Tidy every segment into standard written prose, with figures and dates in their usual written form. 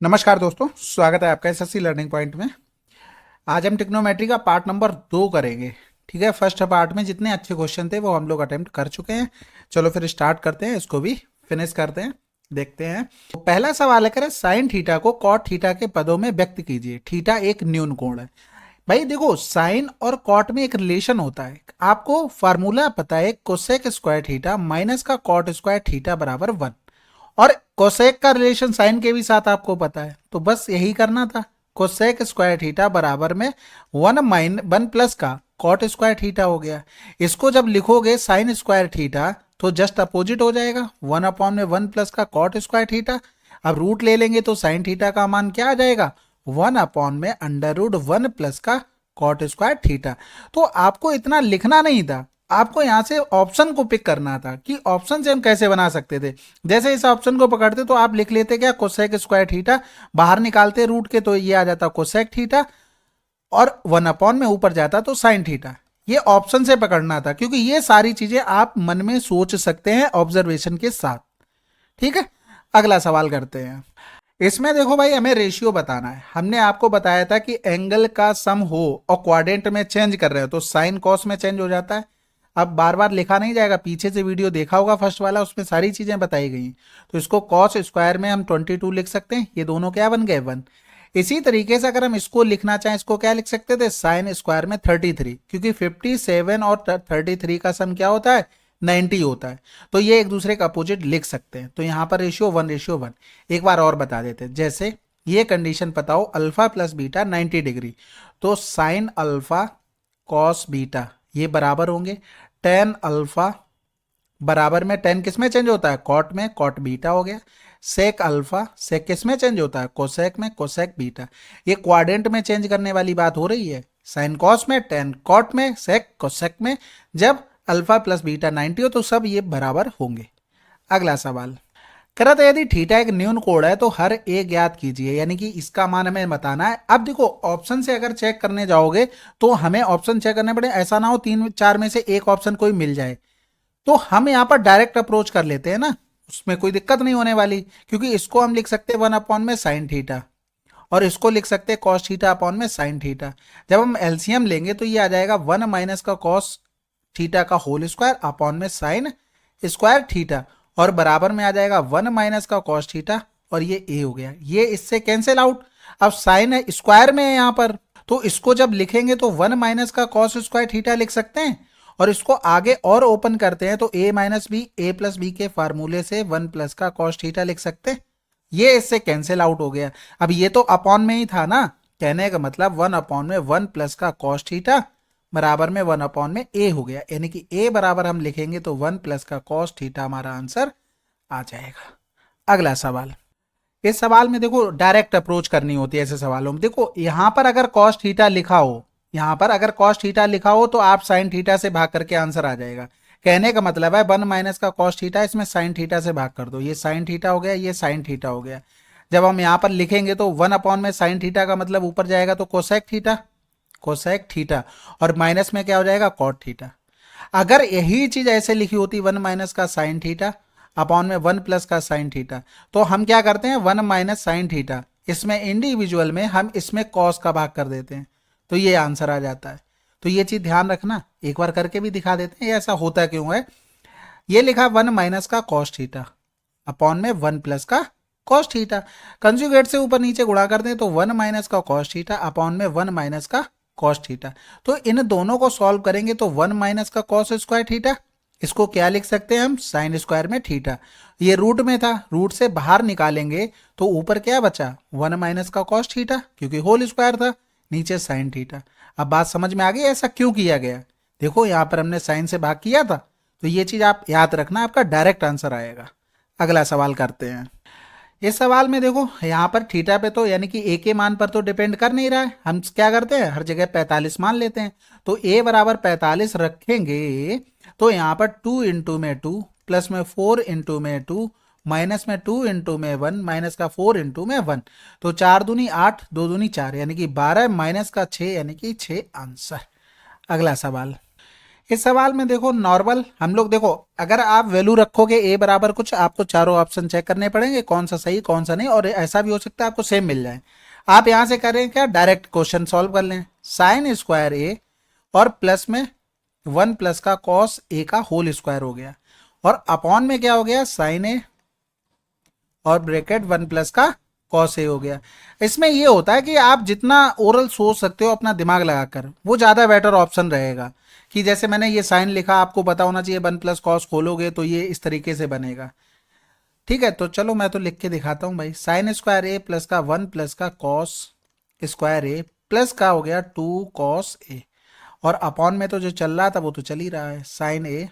नमस्कार दोस्तों, स्वागत है आपका एसएससी लर्निंग पॉइंट में। आज हम ट्रिग्नोमेट्री का पार्ट नंबर 2 करेंगे। ठीक है, फर्स्ट पार्ट में जितने अच्छे क्वेश्चन थे वो हम लोग अटेम्प्ट कर चुके हैं। चलो फिर स्टार्ट करते हैं, इसको भी फिनिश करते हैं, देखते हैं। तो पहला सवाल है, करें साइन थीटा को कॉट थीटा के पदों में व्यक्त कीजिए। थीटा एक न्यून कोण है। भाई देखो, साइन और कॉट में एक रिलेशन होता है, आपको फार्मूला पता है, कोसेक स्क्वायर थीटा माइनस का कॉट स्क्वायर थीटा बराबर 1। और कोसेक का रिलेशन साइन के भी साथ आपको पता है, तो बस यही करना था। कोसेक स्क्वायर थीटा बराबर में 1 प्लस का कॉट स्क्वायर थीटा हो गया। इसको जब लिखोगे साइन स्क्वायर थीटा तो जस्ट अपोजिट हो जाएगा, 1/1 प्लस का कॉट स्क्वायर थीटा। अब रूट ले लेंगे तो साइन थीटा का मान क्या आ जाएगा, 1/√1 प्लस का कॉट स्क्वायर थीटा। तो आपको इतना लिखना नहीं था, आपको यहां से ऑप्शन को पिक करना था कि ऑप्शन से हम कैसे बना सकते थे। जैसे इस ऑप्शन को पकड़ते तो आप लिख लेते क्या, कोसेक स्क्वायर थीटा, बाहर निकालते रूट के तो ये आ जाता कोसेक थीटा, और 1 में ऊपर जाता तो साइन थीटा। ये ऑप्शन से पकड़ना था, क्योंकि ये सारी चीजें आप मन में सोच सकते हैं ऑब्जर्वेशन के साथ। ठीक है, अगला सवाल करते हैं। इसमें देखो भाई, हमें रेशियो बताना है। हमने आपको बताया था कि एंगल का सम हो और क्वाड्रेंट में चेंज कर रहे हो तो साइन कॉस में चेंज हो जाता है। अब बार बार लिखा नहीं जाएगा, पीछे से वीडियो देखा होगा फर्स्ट वाला, उसमें सारी चीजें बताई गई। तो इसको कॉस स्क्वायर में हम 22 लिख सकते हैं, ये दोनों क्या बन गए 1। इसी तरीके से अगर हम इसको लिखना चाहें, इसको क्या लिख सकते थे, साइन स्क्वायर में 33, क्योंकि 57 और 33 का सम क्या होता है, 90 होता है। तो ये एक दूसरे का अपोजिट लिख सकते हैं। तो यहाँ पर रेशियो 1:1। एक बार और बता देते हैं, जैसे ये कंडीशन बताओ, अल्फा प्लस बीटा 90 डिग्री, तो साइन अल्फा कॉस बीटा ये बराबर होंगे टेन अल्फा, बराबर में टेन किस में चेंज होता है, कॉट में, कॉट बीटा हो गया। सेक अल्फा, सेक किस में चेंज होता है, कोसेक में, कोसेक बीटा। ये क्वाड्रेंट में चेंज करने वाली बात हो रही है, साइन कॉस में, टेन कॉट में, सेक कोसेक में। जब अल्फा प्लस बीटा 90 हो तो सब ये बराबर होंगे। अगला सवाल कह रहा था, यदि थीटा एक न्यून कोण है तो हर एक ज्ञात कीजिए, यानी कि इसका मान हमें बताना है। अब देखो, ऑप्शन से अगर चेक करने जाओगे तो हमें ऑप्शन चेक करने पड़े, ऐसा ना हो 3-4 में से एक ऑप्शन कोई मिल जाए। तो हम यहाँ पर डायरेक्ट अप्रोच कर लेते हैं ना, उसमें कोई दिक्कत नहीं होने वाली, क्योंकि इसको हम लिख सकते हैं 1 में साइन थीटा, और इसको लिख सकते हैं कॉस थीटा अपॉन में साइन थीटा। जब हम एलसीएम लेंगे तो ये आ जाएगा 1 माइनस का कॉस थीटा का होल स्क्वायर अपॉन में साइन स्क्वायर थीटा, और बराबर में आ जाएगा 1 माइनस का कॉस थीटा, और ये ए हो गया, ये इससे कैंसिल आउट। अब साइन स्क्वायर में है यहाँ पर, तो इसको जब लिखेंगे तो 1 माइनस का कॉस स्क्वायर थीटा लिख सकते हैं, और इसको आगे और ओपन करते हैं तो ए माइनस बी, ए प्लस बी के फार्मूले से 1 प्लस का कॉस थीटा लिख सकते हैं। ये इससे कैंसिल आउट हो गया। अब ये तो अपॉन में ही था ना, कहने का मतलब 1/1 प्लस का कॉस थीटा बराबर में 1 में ए हो गया, यानी कि ए बराबर हम लिखेंगे तो 1 प्लस का कॉस थीटा हमारा आंसर आ जाएगा। अगला सवाल, इस सवाल में देखो डायरेक्ट अप्रोच करनी होती है ऐसे सवालों में। देखो यहां पर अगर कॉस थीटा लिखा हो, यहां पर अगर कॉस थीटा लिखा हो तो आप साइन थीटा से भाग करके आंसर आ जाएगा। कहने का मतलब है 1 माइनस का कॉस थीटा, इसमें साइन थीटा से भाग कर दो, ये साइन थीटा हो गया, ये साइन थीटा हो गया। जब हम यहां पर लिखेंगे तो 1 में साइन थीटा का मतलब ऊपर जाएगा तो कोसेक थीटा, कोसेक थीटा, और माइनस में क्या हो जाएगा, कॉट थीटा। अगर यही चीज ऐसे लिखी होती 1 माइनस का साइन थीटा अपॉन में 1 प्लस का साइन थीटा, तो हम क्या करते हैं 1 माइनस साइन थीटा, इसमें इंडिविजुअल में हम इसमें कॉस का भाग कर देते हैं, तो ये आंसर आ जाता है। तो ये चीज ध्यान रखना, एक बार करके भी दिखा देते हैं ये ऐसा होता क्यों है। ये लिखा 1 माइनस का कॉस थीटा अपॉन में 1 प्लस का कॉस थीटा, कंजुगेट से ऊपर नीचे गुणा कर दें तो 1 माइनस का कॉस थीटा अपॉन में 1 माइनस का कॉस थीटा। तो इन दोनों को सॉल्व करेंगे तो 1 माइनस का कॉस स्क्वायर थीटा, इसको क्या लिख सकते हैं हम, साइन स्क्वायर में थीटा। ये रूट में था, रूट से बाहर निकालेंगे तो ऊपर क्या बचा, 1 माइनस का कॉस थीटा, क्योंकि होल स्क्वायर था, नीचे साइन थीटा। अब बात समझ में आ गई ऐसा क्यों किया गया। देखो यहां पर हमने साइन से भाग किया था, तो ये चीज आप याद रखना, आपका डायरेक्ट आंसर आएगा। अगला सवाल करते हैं। इस सवाल में देखो यहाँ पर थीटा पे तो यानी कि ए के मान पर तो डिपेंड कर नहीं रहा है, हम क्या करते हैं हर जगह 45 मान लेते हैं। तो ए बराबर 45 रखेंगे तो यहाँ पर 2 इंटू में 2 प्लस में 4 इंटू में 2 माइनस में 2 इंटू में 1 माइनस का 4 इंटू में 1, तो 4 दूनी 8, 2 दूनी 4, यानी कि 12 माइनस का 6, यानी कि 6 आंसर। अगला सवाल, इस सवाल में देखो नॉर्मल हम लोग देखो, अगर आप वैल्यू रखोगे ए बराबर कुछ, आपको चारों ऑप्शन चेक करने पड़ेंगे कौन सा सही कौन सा नहीं, और ऐसा भी हो सकता है आपको सेम मिल जाए। आप यहां से करें क्या, डायरेक्ट क्वेश्चन सॉल्व कर लें। साइन स्क्वायर ए और प्लस में 1 प्लस का कॉस ए का होल स्क्वायर हो गया, और अपॉन में क्या हो गया, साइन ए और ब्रैकेट 1 प्लस का कॉस ए हो गया। इसमें ये होता है कि आप जितना ओरल सोच सकते हो अपना दिमाग लगाकर, वो ज़्यादा बेटर ऑप्शन रहेगा। कि जैसे मैंने ये साइन लिखा, आपको पता होना चाहिए 1 प्लस कॉस खोलोगे तो ये इस तरीके से बनेगा। ठीक है, तो चलो मैं तो लिख के दिखाता हूँ भाई। साइन स्क्वायर ए प्लस का 1 प्लस का कॉस स्क्वायर ए प्लस का हो गया 2 कॉस ए, और अपॉन में तो जो चल रहा था वो तो चल ही रहा है, साइन ए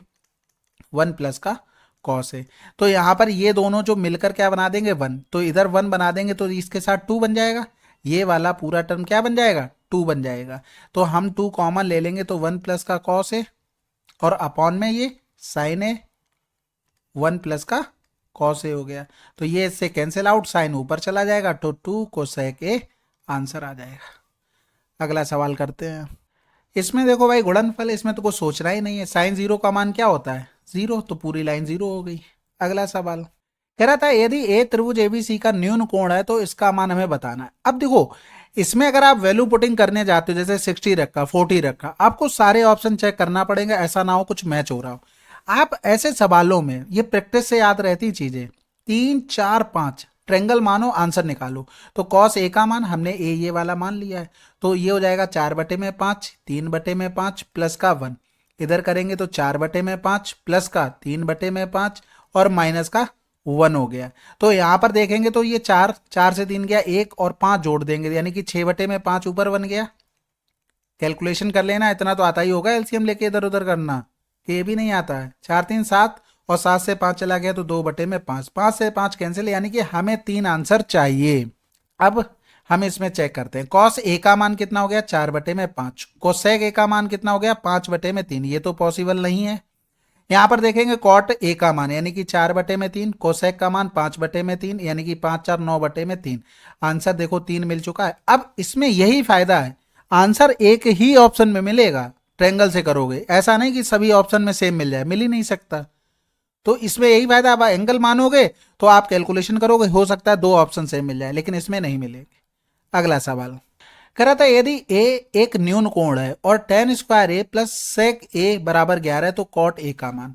1 प्लस का कॉस ए। तो यहाँ पर ये दोनों जो मिलकर क्या बना देंगे, 1, तो इधर 1 बना देंगे तो इसके साथ 2 बन जाएगा, ये वाला पूरा टर्म क्या बन जाएगा, 2 बन जाएगा। तो हम 2 कॉमन ले लेंगे तो 1 प्लस का कॉस ए, और अपॉन में ये साइन ए 1 प्लस का कॉस ए हो गया। तो ये इससे कैंसिल आउट, साइन ऊपर चला जाएगा तो 2 कोसेक ए आंसर आ जाएगा। अगला सवाल करते हैं। इसमें देखो भाई गुणनफल, इसमें तो कुछ सोचना ही नहीं है। साइन जीरो का मान क्या होता है, जीरो, तो पूरी लाइन जीरो हो गई। अगला सवाल कह रहा था यदि ए त्रिभुज एबीसी का न्यून कोण है तो इसका मान हमें बताना है। अब देखो इसमें अगर आप वैल्यू पुटिंग करने जाते हो, जैसे 60 रखा 40 रखा, आपको सारे ऑप्शन चेक करना पड़ेगा, ऐसा ना हो कुछ मैच हो रहा हो। आप ऐसे सवालों में ये प्रैक्टिस से याद रहती चीजें, 3 4 5 ट्रेंगल मानो, आंसर निकालो। तो कॉस ए का मान हमने ए ये वाला मान लिया है, तो ये हो जाएगा 4/5, 3/5 प्लस का 1, इधर करेंगे तो 4/5 प्लस का 3/5 और माइनस का 1 हो गया। तो यहाँ पर देखेंगे तो ये 4 4 से 3 गया 1 और 5 जोड़ देंगे, यानी कि 6/5 ऊपर बन गया। कैलकुलेशन कर लेना, इतना तो आता ही होगा एलसीएम लेके इधर उधर करना, कि ये भी नहीं आता है। 4 3 7 और 7 से 5 चला गया तो 2/5, 5 से 5 कैंसिल, यानी कि हमें 3 आंसर चाहिए। अब हम इसमें चेक करते हैं, कॉस ए का मान कितना हो गया, 4/5, कोसेक ए का मान कितना हो गया, 5/3, ये तो पॉसिबल नहीं है। यहां पर देखेंगे कॉट ए का मान यानी कि 4/3, कोसेक का मान 5/3, यानी कि 5 4 9/3। आंसर देखो 3 मिल चुका है। अब इसमें यही फायदा है, आंसर एक ही ऑप्शन में मिलेगा, ट्रेंगल से करोगे, ऐसा नहीं कि सभी ऑप्शन में सेम मिल जाए, मिल ही नहीं सकता। तो इसमें यही फायदा, आप एंगल मानोगे तो आप कैलकुलेशन करोगे, हो सकता है 2 ऑप्शन सेम मिल जाए, लेकिन इसमें नहीं मिलेगी। अगला सवाल कह रहा था यदि ए एक न्यून कोण है और tan स्क्वायर ए प्लस सेक ए बराबर 11 है तो कॉट ए का मान।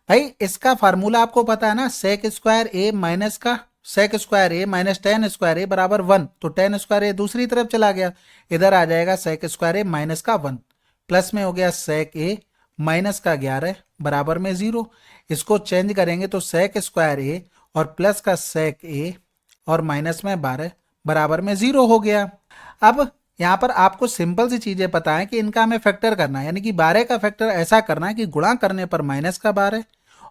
भाई इसका फार्मूला आपको पता है ना, सेक स्क्वायर ए माइनस का सेक स्क्वायर ए माइनस tan स्क्वायर ए बराबर 1, तो tan स्क्वायर ए दूसरी तरफ चला गया, इधर आ जाएगा सेक स्क्वायर ए माइनस का 1, प्लस में हो गया सेक ए माइनस का 11 बराबर में 0। इसको चेंज करेंगे तो सेक स्क्वायर ए और प्लस का सेक ए और माइनस में 12 बराबर में 0 हो गया। अब यहाँ पर आपको सिंपल सी चीजें पता है कि इनका हमें फैक्टर करना है, यानी कि 12 का फैक्टर ऐसा करना है कि गुणा करने पर माइनस का 12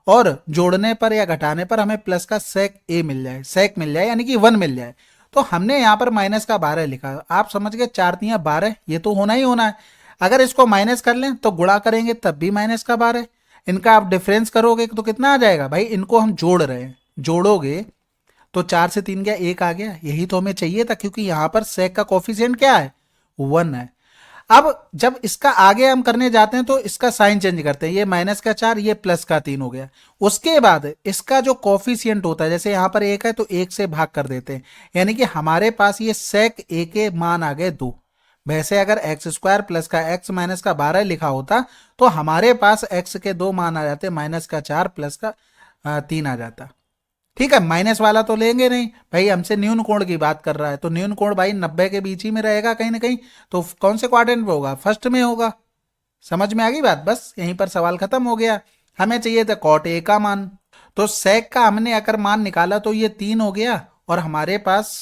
और जोड़ने पर या घटाने पर हमें प्लस का सेक ए मिल जाए, सेक मिल जाए यानी कि 1 मिल जाए। तो हमने यहाँ पर माइनस का 12 लिखा, आप समझ गए, 4 तियां 12, ये तो होना ही होना है। अगर इसको माइनस कर लें तो गुणा करेंगे तब भी माइनस का 12, इनका आप डिफरेंस करोगे तो कितना आ जाएगा, भाई इनको हम जोड़ रहे हैं, जोड़ोगे तो 4 से 3 गया 1 आ गया, यही तो हमें चाहिए था, क्योंकि यहां पर सेक का कोफिशिएंट क्या है, 1 है। अब जब इसका आगे हम करने जाते हैं तो इसका साइन चेंज करते हैं, ये माइनस का 4 ये प्लस का 3 हो गया। उसके बाद इसका जो कोफिशिएंट होता है, जैसे यहां पर 1 है तो 1 से भाग कर देते हैं, यानी कि हमारे पास ये सेक ए के मान आ गए 2। वैसे अगर एक्स स्क्वायर प्लस का एक्स माइनस का 12 लिखा होता तो हमारे पास एक्स के 2 मान आ जाते, माइनस का 4 प्लस का 3 आ जाता। ठीक है, माइनस वाला तो लेंगे नहीं भाई, हमसे न्यून कोण की बात कर रहा है, तो न्यून कोण भाई 90 के बीच ही में रहेगा कहीं ना कहीं, तो कौन से क्वाड्रेंट में होगा, फर्स्ट में होगा। समझ में आ गई बात, बस यहीं पर सवाल खत्म हो गया। हमें चाहिए था कॉट ए का मान, तो सेक का हमने अगर मान निकाला तो ये 3 हो गया, और हमारे पास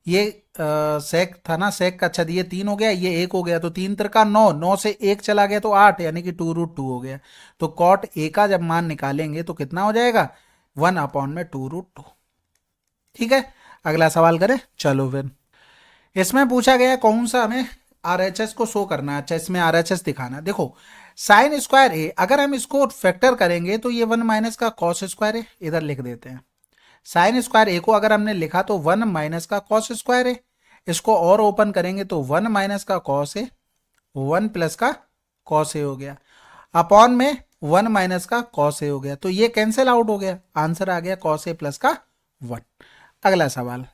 ये सेक था ना, सेक का, अच्छा ये 3 हो गया, ये 1 हो गया, तो 3 त्रिका 9, 9 से 1 चला गया तो 8, यानी कि 2√2 हो गया। तो कॉट ए का जब मान निकालेंगे तो कितना हो जाएगा, 1/2√2। ठीक है, अगला सवाल करें, चलो फिर। इसमें पूछा गया कौन सा हमें आरएचएस को शो करना है। अच्छा, इसमें आरएचएस दिखाना, देखो साइन स्क्वायर ए अगर हम इसको फैक्टर करेंगे तो ये 1 माइनस का कॉस स्क्वायर है, इधर लिख देते हैं। साइन स्क्वायर ए को अगर हमने लिखा तो 1 माइनस का कॉस स्क्वायर है, इसको और ओपन करेंगे तो 1 माइनस का कॉस है 1 प्लस का कॉस ए हो गया। अपॉन में 1 माइनस का कॉस ए हो गया, तो ये कैंसिल आउट हो गया, आंसर आ गया कॉस ए प्लस का 1। अगला सवाल,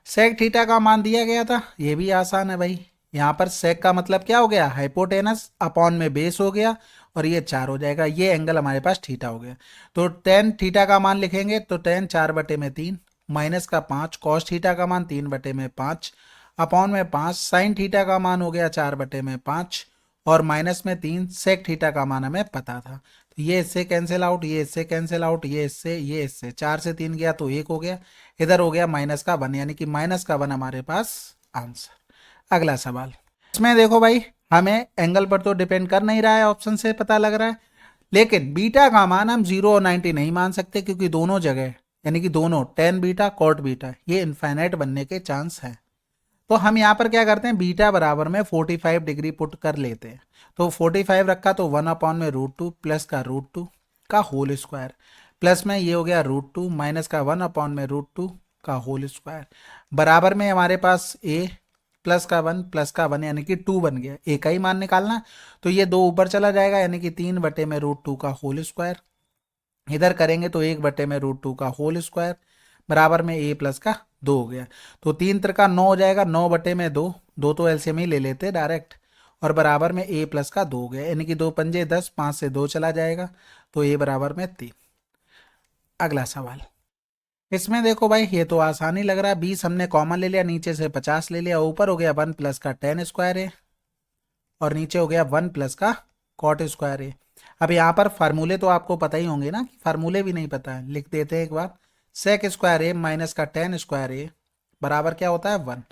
सेक थीटा का मान दिया गया था, ये भी आसान है भाई। यहाँ पर सेक का मतलब क्या हो गया, हाइपोटेनस अपॉन में बेस हो गया और ये 4 हो जाएगा, ये एंगल हमारे पास थीटा हो गया। तो टेन थीटा का मान लिखेंगे तो टेन 4/3 माइनस का 5, कॉस थीटा का मान 3/5 अपॉन में 5, साइन थीटा का मान हो गया 4/5 और माइनस में 3, सेक थीटा का मान हमें पता था। तो ये इससे कैंसिल आउट, ये इससे कैंसिल आउट, ये इससे 4 से 3 गया तो 1 हो गया, इधर हो गया माइनस का 1, यानी कि माइनस का 1 हमारे पास आंसर। अगला सवाल, इसमें देखो भाई हमें एंगल पर तो डिपेंड कर नहीं रहा है, ऑप्शन से पता लग रहा है, लेकिन बीटा का मान हम 0 और 90 नहीं मान सकते, क्योंकि दोनों जगह यानी कि दोनों टेन बीटा कॉट बीटा ये इनफाइनाइट बनने के चांस है। तो हम यहाँ पर क्या करते हैं, बीटा बराबर में 45 डिग्री पुट कर लेते हैं। तो 45 रखा तो 1/√2 प्लस का √2 का होल स्क्वायर, प्लस में ये हो गया √2 माइनस का 1/√2 का होल स्क्वायर, बराबर में हमारे पास ए प्लस का 1 यानी कि 2 बन गया। ए का ही मान निकालना, तो ये 2 ऊपर चला जाएगा यानी कि 3/√2 का होल स्क्वायर, इधर करेंगे तो 1/√2 का होल स्क्वायर बराबर में ए प्लस का 2 हो गया। तो 3 त्रिका 9 हो जाएगा, 9/2, 2 तो एलसीएम ही ले लेते डायरेक्ट, और बराबर में ए प्लस का 2 हो गया, यानी कि 2 पंजे 10, 5 से 2 चला जाएगा तो ए बराबर में 3। अगला सवाल, इसमें देखो भाई ये तो आसानी लग रहा है, 20 हमने कॉमन ले लिया, नीचे से 50 ले लिया, ऊपर हो गया 1 प्लस का टेन स्क्वायर ए और नीचे हो गया 1 प्लस का कॉट स्क्वायर ए। अब यहाँ पर फार्मूले तो आपको पता ही होंगे ना, कि फार्मूले भी नहीं पता है, लिख देते हैं एक बार, सेक स्क्वायर ए माइनस का टेन स्क्वायर ए बराबर क्या होता है 1।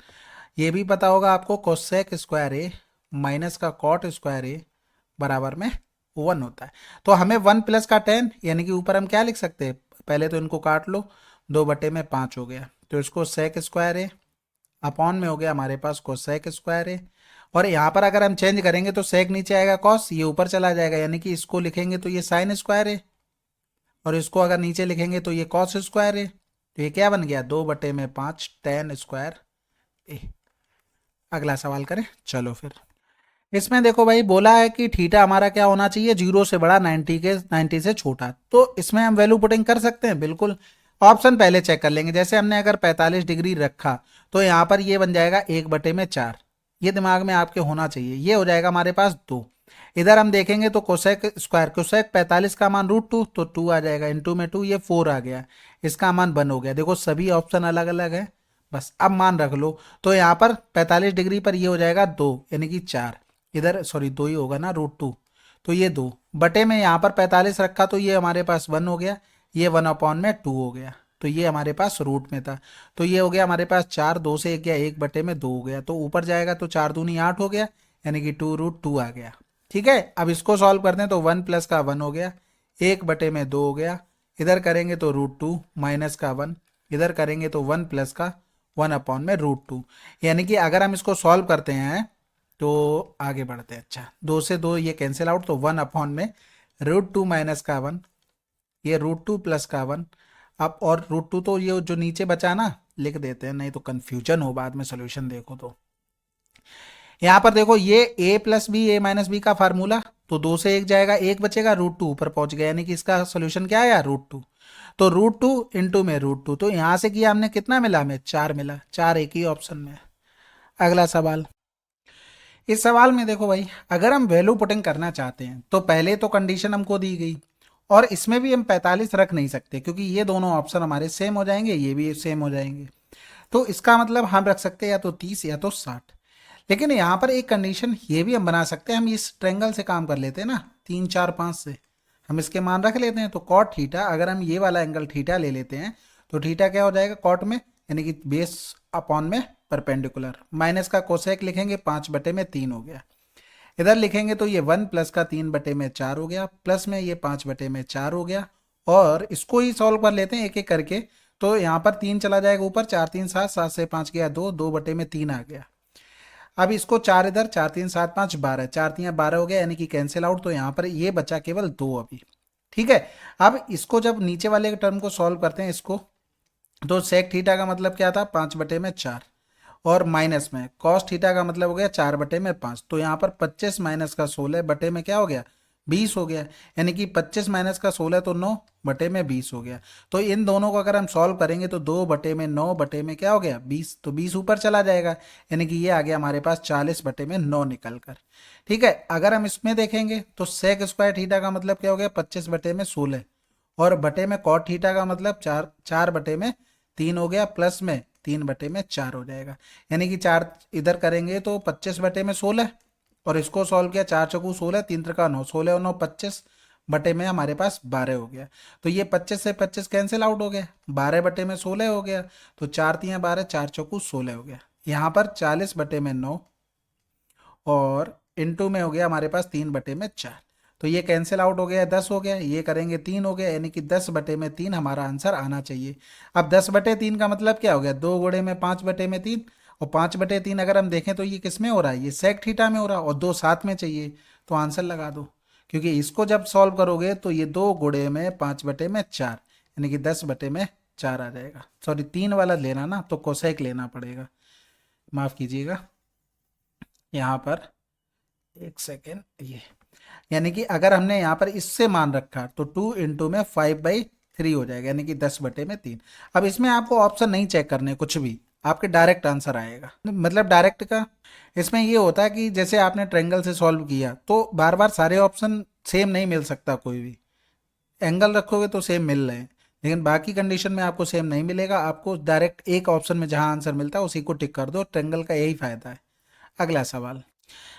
ये भी पता होगा आपको, कोसेक स्क्वायर ए माइनस का कॉट स्क्वायर ए बराबर में 1 होता है। तो हमें 1 प्लस का 10 यानी कि ऊपर हम क्या लिख सकते हैं, पहले तो इनको काट लो, 2/5 हो गया, तो इसको सेक स्क्वायर ए अपॉन में हो गया हमारे पास कोसेक स्क्वायर ए, और यहाँ पर अगर हम चेंज करेंगे तो सेक नीचे आएगा, कॉस ये ऊपर चला जाएगा, यानी कि इसको लिखेंगे तो ये साइन स्क्वायर है, और इसको अगर नीचे लिखेंगे तो ये कॉस स्क्वायर है, तो ये क्या बन गया 2/5 टेन स्क्वायर ए। अगला सवाल करें, चलो फिर। इसमें देखो भाई बोला है कि थीटा हमारा क्या होना चाहिए, 0 से बड़ा 90 से छोटा, तो इसमें हम वैल्यू पुटिंग कर सकते हैं बिल्कुल। ऑप्शन पहले चेक कर लेंगे, जैसे हमने अगर 45 डिग्री रखा तो यहाँ पर ये बन जाएगा 1/4, ये दिमाग में आपके होना चाहिए, ये हो जाएगा हमारे पास 2। इधर हम देखेंगे तो कोसेक स्क्वायर, कोसेक 45 का मान √2 तो 2 आ जाएगा, इंटू में 2 ये 4 आ गया, इसका मान 1 हो गया। देखो सभी ऑप्शन अलग अलग है, बस अब मान रख लो, तो यहाँ पर 45 डिग्री पर ये हो जाएगा 2 यानी कि 4, इधर सॉरी 2 ही होगा ना, √2 तो ये 2 बटे में यहाँ पर 45 रखा तो ये हमारे पास 1 हो गया, ये 1/2 हो गया, तो ये हमारे पास रूट में था, तो ये हो गया हमारे पास 4, 2 से 1 गया, 1/2 हो गया, तो ऊपर जाएगा तो 4 दूनी 8 हो गया, यानी कि 2√2 आ गया। ठीक है, अब इसको सॉल्व करते हैं तो 1 प्लस का 1 हो गया, 1/2 हो गया, इधर करेंगे तो √2 माइनस का 1, इधर करेंगे तो 1 प्लस का 1/√2, यानी कि अगर हम इसको सॉल्व करते हैं तो आगे बढ़ते हैं। अच्छा 2 से 2 ये कैंसिल आउट, तो 1/√2 माइनस का 1, ये √2 प्लस का 1, अब और √2 तो ये जो नीचे बचा ना लिख देते हैं, नहीं तो कंफ्यूजन हो बाद में सोल्यूशन देखो तो। यहाँ पर देखो ये a plus B A minus B का फार्मूला, तो 2 से 1 जाएगा, 1 बचेगा, √2 ऊपर पहुंच गया, यानी कि इसका सोल्यूशन क्या आया √2, तो √2 इंटू में √2, तो यहाँ से किया हमने कितना मिला, हमें 4 मिला, 4 एक ही ऑप्शन में। अगला सवाल, इस सवाल में देखो भाई अगर हम वैल्यू पुटिंग करना चाहते हैं तो पहले तो कंडीशन हमको दी गई, और इसमें भी हम 45 रख नहीं सकते क्योंकि ये दोनों ऑप्शन हमारे सेम हो जाएंगे, ये भी सेम हो जाएंगे, तो इसका मतलब हम रख सकते हैं या तो 30 या तो 60। लेकिन यहाँ पर एक कंडीशन ये भी हम बना सकते हैं, हम इस ट्रेंगल से काम कर लेते हैं ना, 3 4 5 से हम इसके मान रख लेते हैं, तो कॉट थीटा, अगर हम ये वाला एंगल थीटा ले लेते हैं तो थीटा क्या हो जाएगा कॉट में, यानी कि बेस अपॉन में परपेंडिकुलर, माइनस का कोसेक लिखेंगे 5/3 हो गया, इधर लिखेंगे तो ये 1 प्लस का 3/4 हो गया, प्लस में ये 5/4 हो गया, और इसको ही सॉल्व कर लेते हैं एक एक करके, तो यहाँ पर 3 चला जाएगा ऊपर, 4 3 7, 7 से 5 गया 2, 2/3 आ गया। अब इसको 4 इधर, 4 3 7 5 12, 4 3 12 हो गया, यानी कि कैंसिल आउट, तो यहाँ पर ये बचा केवल 2 अभी। ठीक है, अब इसको जब नीचे वाले टर्म को सॉल्व करते हैं इसको, तो सेक थीटा का मतलब क्या था 5/4, और माइनस में कॉस थीटा का मतलब हो गया 4/5, तो यहाँ पर 25 माइनस का 16 बटे में क्या हो गया 20 हो गया। यानी कि 25 माइनस का 16 तो 9 बटे में 20 हो गया। तो इन दोनों को अगर हम सॉल्व करेंगे तो 2 बटे में 9 बटे में क्या हो गया 20, तो 20 ऊपर चला जाएगा। यानी कि ये आ गया हमारे पास 40 बटे में 9 निकल कर। ठीक है, अगर हम इसमें देखेंगे तो सेक स्क्वायर थीटा का मतलब क्या हो गया 25 बटे में 16, और बटे में कॉट थीटा का मतलब 4 बटे में 3 हो गया, प्लस में 3 बटे में 4 हो जाएगा। यानी कि 4 इधर करेंगे तो 25 बटे में 16, और इसको सॉल्व किया 4 चौकू 16, 3 त्रिका 9, 16 और 9 25 बटे में हमारे पास 12 हो गया। तो ये 25 से 25 कैंसिल आउट हो गया, 12 बटे में 16 हो गया। तो 4 तियाँ 12, 4 चौकू 16 हो गया। यहाँ पर 40 बटे में 9 और इनटू में हो गया हमारे पास 3 बटे में 4। तो ये कैंसिल आउट हो गया, 10 हो गया, ये करेंगे 3 हो गया। यानी कि 10 बटे में 3 हमारा आंसर आना चाहिए। अब 10 बटे 3 का मतलब क्या हो गया, 2 गुणे में 5 बटे में 3, और 5 बटे 3 अगर हम देखें तो ये किस में हो रहा है, ये सेक थीटा में हो रहा है, और 2 साथ में चाहिए। तो आंसर लगा दो, क्योंकि इसको जब सॉल्व करोगे तो ये 2 गुणे में 5 बटे में 4, यानी कि 10 बटे में 4 आ जाएगा। सॉरी 3 वाला लेना ना, तो कोसेक लेना पड़ेगा, माफ़ कीजिएगा। यहाँ पर एक सेकेंड, ये यानी कि अगर हमने यहाँ पर इससे मान रखा तो 2 इंटू में 5/3 हो जाएगा, यानी कि 10 बटे में 3। अब इसमें आपको ऑप्शन नहीं चेक करने कुछ भी, आपके डायरेक्ट आंसर आएगा। मतलब डायरेक्ट का इसमें ये होता है कि जैसे आपने ट्रायंगल से सॉल्व किया तो बार बार सारे ऑप्शन सेम नहीं मिल सकता, कोई भी एंगल रखोगे तो सेम मिल रहे हैं, लेकिन बाकी कंडीशन में आपको सेम नहीं मिलेगा। आपको डायरेक्ट एक ऑप्शन में जहां आंसर मिलता है उसी को टिक कर दो, ट्रायंगल का यही फायदा है। अगला सवाल।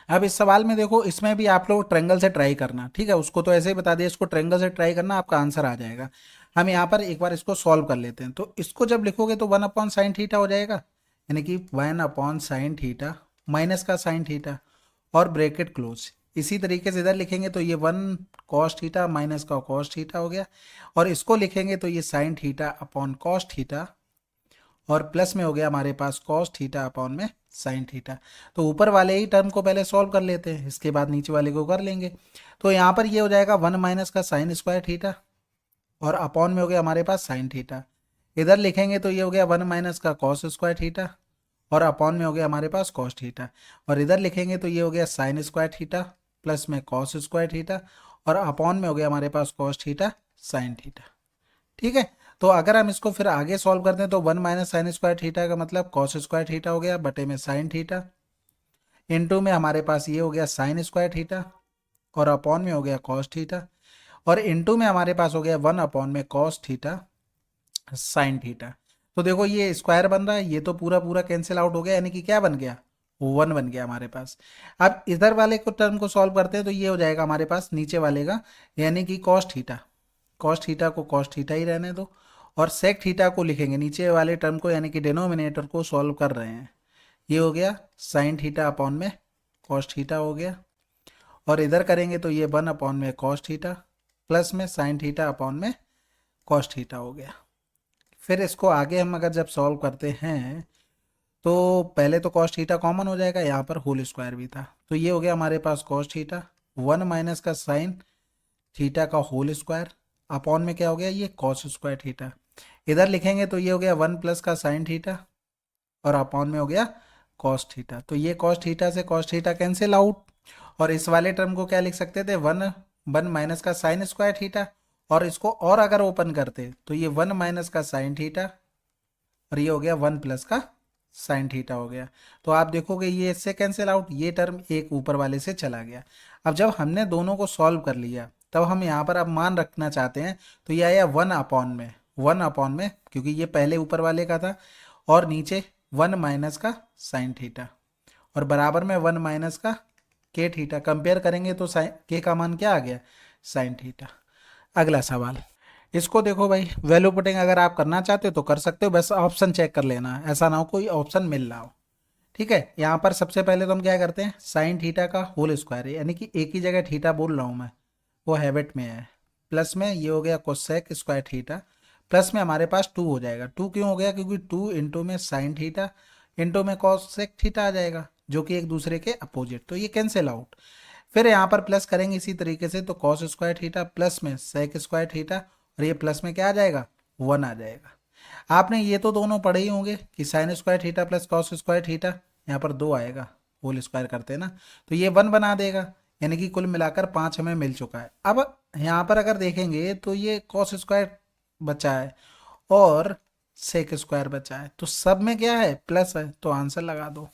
अब इस सवाल में देखो, इसमें भी आप लोग ट्रायंगल से ट्राई करना, ठीक है, उसको तो ऐसे ही बता दिया, इसको ट्रायंगल से ट्राई करना, आपका आंसर आ जाएगा। हम यहाँ पर एक बार इसको सॉल्व कर लेते हैं। तो इसको जब लिखोगे तो 1/sin थीटा हो जाएगा, यानी कि 1/sin थीटा माइनस का साइन थीटा और ब्रैकेट क्लोज। इसी तरीके से इधर लिखेंगे तो ये 1 cos थीटा माइनस का cos थीटा हो गया, और इसको लिखेंगे तो ये sine theta upon cos theta, और प्लस में हो गया हमारे पास कॉस थीटा अपॉन में साइन थीटा। तो ऊपर वाले ही टर्म को पहले सॉल्व कर लेते हैं, इसके बाद नीचे वाले को कर लेंगे। तो यहाँ पर ये हो जाएगा 1 माइनस का साइन स्क्वायर थीटा, और अपॉन में हो गया हमारे पास साइन थीटा। इधर लिखेंगे तो ये हो गया 1 माइनस का कॉस स्क्वायर थीटा, और अपॉन में हो गया हमारे पास कॉस थीटा। और इधर लिखेंगे तो ये हो गया साइन स्क्वायर थीटा प्लस में कॉस स्क्वायर थीटा, और अपॉन में हो गया हमारे पास कॉस थीटा साइन थीटा। ठीक है, तो अगर हम इसको फिर आगे सॉल्व करते हैं तो 1 माइनस साइन स्क्वायर थीटा का मतलब कॉस स्क्वायर थीटा हो गया बटे में साइन थीटा, इनटू में हमारे पास ये हो गया साइन स्क्वायर थीटा, और अपॉन में हो गया कॉस थीटा, और इनटू में हमारे पास हो गया 1 अपॉन में कॉस थीटा साइन थीटा। तो देखो ये स्क्वायर बन रहा है, ये तो पूरा पूरा कैंसिल आउट हो गया, यानी कि क्या बन गया 1 बन गया हमारे पास। अब इधर वाले को टर्म को सॉल्व करते हैं तो ये हो जाएगा हमारे पास नीचे वाले का, यानी कि कॉस थीटा को कॉस थीटा ही रहने दो, और सेक थीटा को लिखेंगे नीचे वाले टर्म को, यानी कि डिनोमिनेटर को सॉल्व कर रहे हैं। ये हो गया साइन थीटा अपॉन में कॉस थीटा हो गया, और इधर करेंगे तो ये 1 अपॉन में कॉस थीटा प्लस में साइन थीटा अपॉन में कॉस थीटा हो गया। फिर इसको आगे हम अगर जब सॉल्व करते हैं तो पहले तो कॉस थीटा कॉमन हो जाएगा, यहाँ पर होल स्क्वायर भी था, तो ये हो गया हमारे पास कॉस थीटा 1 माइनस का साइन थीटा का होल स्क्वायर, अपॉन में क्या हो गया ये कॉस स्क्वायर थीटा। इधर लिखेंगे तो ये हो गया 1 प्लस का साइन थीटा, और अपॉन में हो गया कॉस थीटा। तो ये कॉस थीटा से कॉस थीटा कैंसिल आउट, और इस वाले टर्म को क्या लिख सकते थे 1 माइनस का साइन स्क्वायर थीटा, और इसको और अगर ओपन करते तो ये 1 माइनस का साइन थीटा, और ये हो गया 1 प्लस का साइन थीटा हो गया। तो आप देखोगे ये इससे कैंसिल आउट, ये टर्म एक ऊपर वाले से चला गया। अब जब हमने दोनों को सॉल्व कर लिया तब हम यहाँ पर अब मान रखना चाहते हैं, तो ये आया 1 अपॉन में क्योंकि ये पहले ऊपर वाले का था, और नीचे 1 माइनस का साइन थीटा, और बराबर में 1 माइनस का के थीटा। कंपेयर करेंगे तो साइन के का मान क्या आ गया साइन थीटा। अगला सवाल, इसको देखो भाई, वैल्यू पुटिंग अगर आप करना चाहते हो तो कर सकते हो, बस ऑप्शन चेक कर लेना, ऐसा ना हो कोई ऑप्शन मिल रहा हो। ठीक है, यहाँ पर सबसे पहले तो हम क्या करते हैं, साइन थीटा का होल स्क्वायर है, यानी कि एक ही जगह थीटा बोल रहा हूँ मैं, वो हैबिट में है, प्लस में ये हो गया कोसेक स्क्वायर थीटा, प्लस में हमारे पास 2 हो जाएगा। 2 क्यों हो गया, क्योंकि 2 इंटू में साइन थीटा इंटू में कोसेक थीटा आ जाएगा, जो कि एक दूसरे के अपोजिट, तो ये कैंसिल आउट। फिर यहाँ पर प्लस करेंगे इसी तरीके से, तो कॉस स्क्वायर थीटा प्लस में सेक स्क्वायर थीटा, और ये प्लस में क्या आ जाएगा 1 आ जाएगा। आपने ये तो दोनों पढ़े ही होंगे कि sine square theta plus cos square theta, यहाँ पर 2 आएगा, होल स्क्वायर करते हैं ना, तो ये 1 बना देगा, यानी कि कुल मिलाकर 5 हमें मिल चुका है। अब यहाँ पर अगर देखेंगे तो ये कॉस स्क्वायर बचा है और सेक स्क्वायर बचा है, तो सब में क्या है, प्लस है, तो आंसर लगा दो।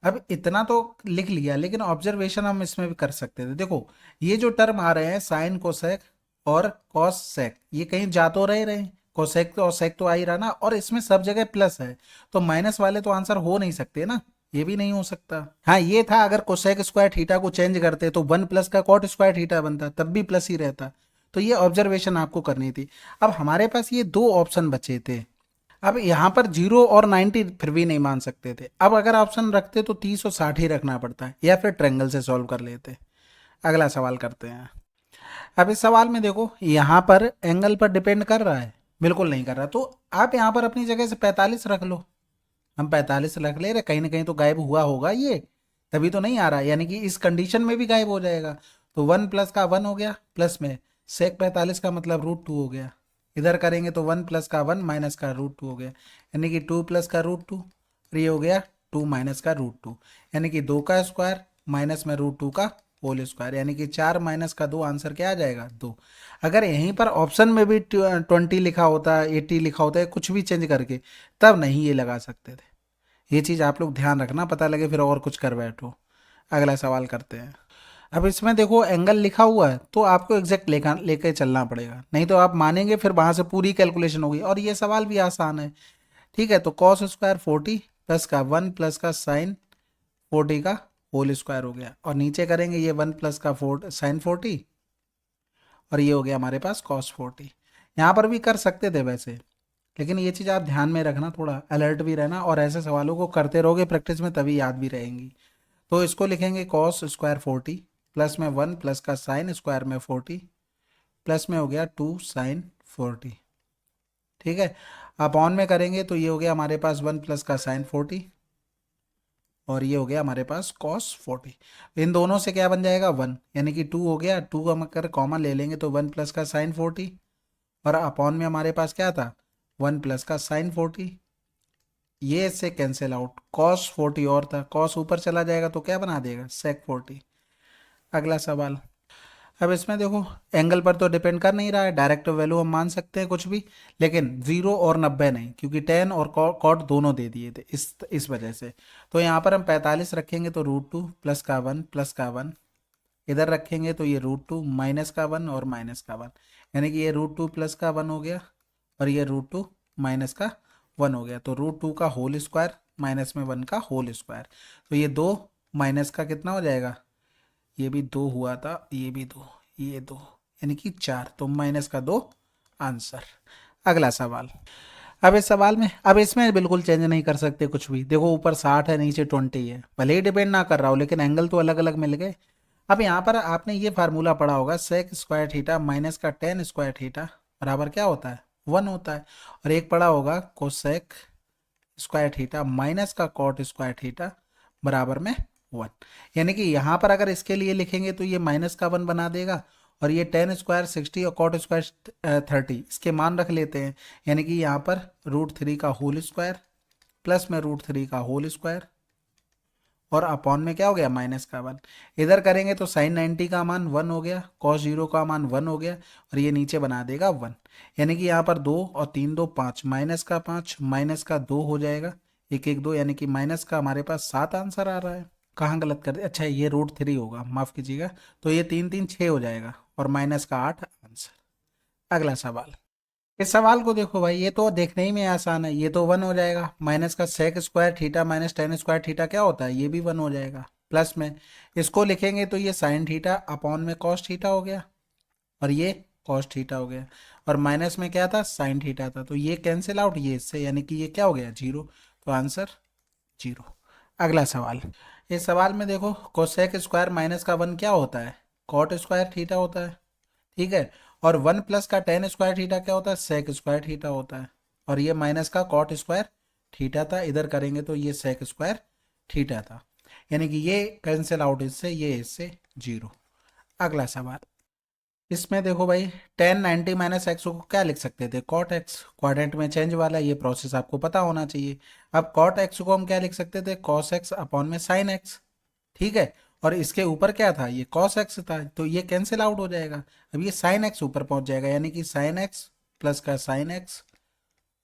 अब इतना तो लिख लिया, लेकिन ऑब्जर्वेशन हम इसमें भी कर सकते थे। देखो ये जो टर्म आ रहे हैं साइन कोसेक और कॉस सेक, ये कहीं जा तो रहे कोसेक तो और सेक तो आ ही रहा ना, और इसमें सब जगह प्लस है, तो माइनस वाले तो आंसर हो नहीं सकते ना, ये भी नहीं हो सकता। हाँ ये था, अगर कोसेक स्क्वायर थीटा को चेंज करते तो 1 प्लस का कॉट स्क्वायर थीटा बनता, तब भी प्लस ही रहता। तो ये ऑब्जर्वेशन आपको करनी थी। अब हमारे पास ये दो ऑप्शन बचे थे। अब यहाँ पर 0 और 90 फिर भी नहीं मान सकते थे। अब अगर ऑप्शन रखते तो 30 और 60 ही रखना पड़ता है, या फिर ट्रेंगल से सॉल्व कर लेते। अगला सवाल करते हैं। अब इस सवाल में देखो यहाँ पर एंगल पर डिपेंड कर रहा है, बिल्कुल नहीं कर रहा, तो आप यहाँ पर अपनी जगह से 45 रख लो। हम 45 रख ले रहे, कहीं ना कहीं तो गायब हुआ होगा ये, तभी तो नहीं आ रहा, यानी कि इस कंडीशन में भी गायब हो जाएगा। तो 1 प्लस का 1 हो गया, प्लस में सेक 45 का मतलब √2 हो गया। इधर करेंगे तो 1 प्लस का 1 माइनस का √2 हो गया, यानी कि 2 प्लस का √2, और ये हो गया 2 माइनस का √2, यानी कि 2 का स्क्वायर माइनस में √2 का होल स्क्वायर, यानी कि 4 माइनस का 2, आंसर क्या आ जाएगा 2। अगर यहीं पर ऑप्शन में भी 20 लिखा होता है, 80 लिखा होता है, कुछ भी चेंज करके, तब नहीं ये लगा सकते थे। ये चीज़ आप लोग ध्यान रखना, पता लगे फिर और कुछ कर बैठो। अगला सवाल करते हैं। अब इसमें देखो एंगल लिखा हुआ है, तो आपको एग्जैक्ट लेके चलना पड़ेगा, नहीं तो आप मानेंगे फिर वहां से पूरी कैलकुलेशन होगी। और ये सवाल भी आसान है, ठीक है। तो कॉस स्क्वायर 40 प्लस का 1 प्लस का साइन 40 का होल स्क्वायर हो गया, और नीचे करेंगे ये 1 प्लस का साइन 40, और ये हो गया हमारे पास कॉस 40। यहाँ पर भी कर सकते थे वैसे, लेकिन ये चीज़ आप ध्यान में रखना, थोड़ा अलर्ट भी रहना, और ऐसे सवालों को करते रहोगे प्रैक्टिस में, तभी याद भी रहेंगी। तो इसको लिखेंगे कॉस स्क्वायर 40 प्लस में 1 प्लस का साइन स्क्वायर में 40, प्लस में हो गया 2 साइन 40, ठीक है। अपॉन में करेंगे तो ये हो गया हमारे पास 1 प्लस का साइन 40, और ये हो गया हमारे पास कॉस 40। इन दोनों से क्या बन जाएगा 1, यानी कि 2 हो गया, 2 का अगर कॉमन ले लेंगे तो 1 प्लस का साइन 40, और अपॉन में हमारे पास क्या था 1 प्लस का साइन 40, ये इससे कैंसिल आउट, कॉस 40 और था, कॉस ऊपर चला जाएगा तो क्या बना देगा सेक 40। अगला सवाल। अब इसमें देखो एंगल पर तो डिपेंड कर नहीं रहा है, डायरेक्ट वैल्यू हम मान सकते हैं कुछ भी, लेकिन 0 और 90 नहीं, क्योंकि टेन और कॉट दोनों दे दिए थे, इस वजह से। तो यहाँ पर हम 45 रखेंगे तो √2 प्लस का 1 प्लस का 1, इधर रखेंगे तो ये √2 माइनस का 1 और माइनस का 1, यानी कि ये √2 प्लस का 1 हो गया, और ये √2 माइनस का 1 हो गया, तो √2 का होल स्क्वायर माइनस में 1 का होल स्क्वायर, तो ये 2 माइनस का कितना हो जाएगा, ये भी 2 हुआ था, ये भी 2, ये 2, यानी कि 4, तो माइनस का 2 आंसर। अगला सवाल। अब इस सवाल में, अब इसमें बिल्कुल चेंज नहीं कर सकते कुछ भी। देखो ऊपर 60 है, नीचे 20 है, भले ही डिपेंड ना कर रहा हो, लेकिन एंगल तो अलग अलग मिल गए। अब यहाँ पर आपने ये फार्मूला पढ़ा होगा, सेक स्क्वायर थीटा माइनस का टेन स्क्वायर थीटा बराबर क्या होता है 1 होता है, और एक पढ़ा होगा कोसेक स्क्वायर थीटा माइनस का कॉट स्क्वायर थीटा बराबर में 1। यानी कि यहाँ पर अगर इसके लिए लिखेंगे तो ये माइनस का 1 बना देगा, और ये टेन स्क्वायर 60 और कॉट स्क्वायर 30, इसके मान रख लेते हैं, यानी कि यहाँ पर √3 का होल स्क्वायर प्लस में √3 का होल स्क्वायर, और अपॉन में क्या हो गया माइनस का 1। इधर करेंगे तो साइन 90 का मान 1 हो गया, कॉस 0 का मान 1 हो गया, और ये नीचे बना देगा 1, यानी कि यहाँ पर 2 और 3 2 5, माइनस का 5 माइनस का 2 हो जाएगा, 1 1 2, यानी कि माइनस का हमारे पास 7 आंसर आ रहा है। कहाँ गलत कर दिया, अच्छा ये √3 होगा, माफ़ कीजिएगा, तो ये 3 3 6 हो जाएगा, और माइनस का 8 आंसर। अगला सवाल। इस सवाल को देखो भाई, ये तो देखने ही में आसान है, ये तो 1 हो जाएगा, माइनस का sec square theta minus tan square theta क्या होता है, ये भी 1 हो जाएगा, प्लस में इसको लिखेंगे तो ये साइन थीटा अपॉन में कॉस थीटा हो गया, और ये कॉस थीटा हो गया, और माइनस में क्या था साइन थीटा था, तो ये कैंसिल आउट ये इससे, यानी कि ये क्या हो गया 0, तो आंसर 0। अगला सवाल। इस सवाल में देखो कोसेक स्क्वायर माइनस का 1 क्या होता है कॉट स्क्वायर थीटा होता है, ठीक है, और 1 प्लस का टेन स्क्वायर थीटा क्या होता है सेक स्क्वायर थीटा होता है, और ये माइनस का कॉट स्क्वायर थीटा था, इधर करेंगे तो ये सेक स्क्वायर थीटा था, यानी कि ये कैंसिल आउट इससे, ये इससे 0। अगला सवाल। इसमें देखो भाई टेन 90 माइनस एक्स को क्या लिख सकते थे कॉट एक्स, क्वाड्रेंट में चेंज वाला, ये प्रोसेस आपको पता होना चाहिए। अब कॉट एक्स को हम क्या लिख सकते थे कॉस एक्स अपॉन में साइन एक्स, ठीक है, और इसके ऊपर क्या था, ये कॉस एक्स था, तो ये कैंसिल आउट हो जाएगा। अब ये साइन एक्स ऊपर पहुंच जाएगा, यानी कि साइन एक्स प्लस का साइन एक्स